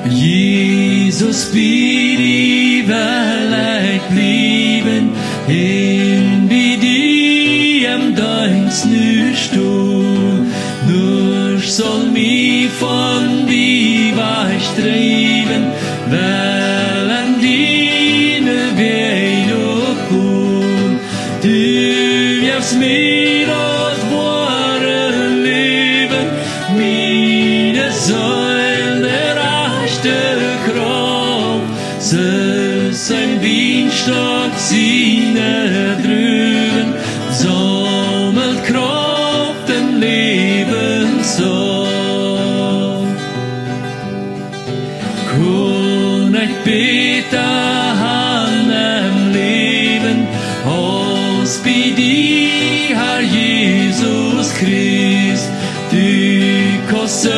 Jesus bid I vel blieben in wie die am deins nu stund, nur soll mich von die weichtreiben, weil an dine Wein und Kuhn, du wirfst mir aus wahre Leben, meine Säule rechte Kraft, so sein Weinstock seine drüben, sammelt Kraft im Lebenssaft. Kon ich beten an im Leben, als bei dir, Herr Jesus Christ, du kannst so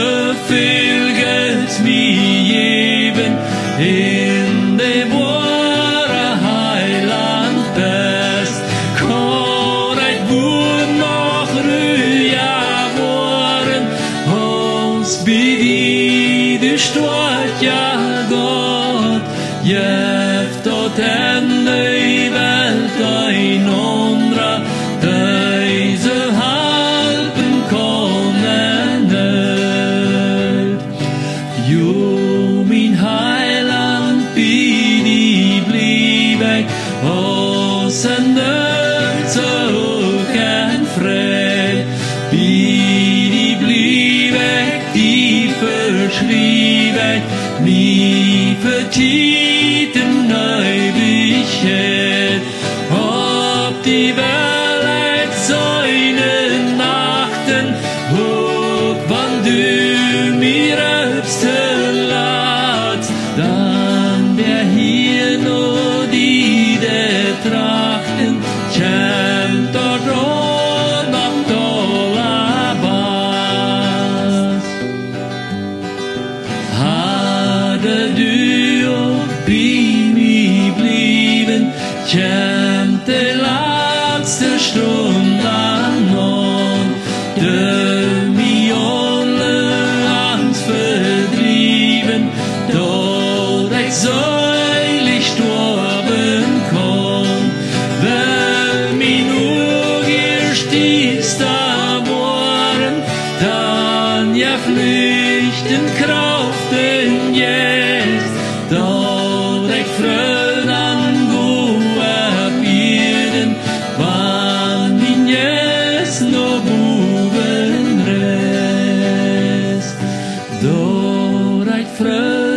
viel Geld mir geben, in dem wahre Heiland best, kann ich wohl noch ruhiger worden, als bei dir, du stort ja Gott, jeft dort en die Welt ein anderer, diese halben können nicht. Jo, mein Heiland, bei dir blieb ich, aus en Not so kein Fried, bei dir blieb ich, die verschrieb ich, nie vertieten Neuigkeit, ob die Welt seine Nachten, hoch wann du mir lässt, dann wär hier nur die der Trachten, kämmt dort rot nach Dollarbass. Hade du auch bei mir blieben, kämmt die letzte Stunde an, der mir alle Angst vertrieben, dort ich seilig sterben kann, weil mein Auge stieß da waren, dann ja flüchten Kraften jetzt, dort ich fröhn an goa Bieren, wann min jes no buben rest, dort ich fröhn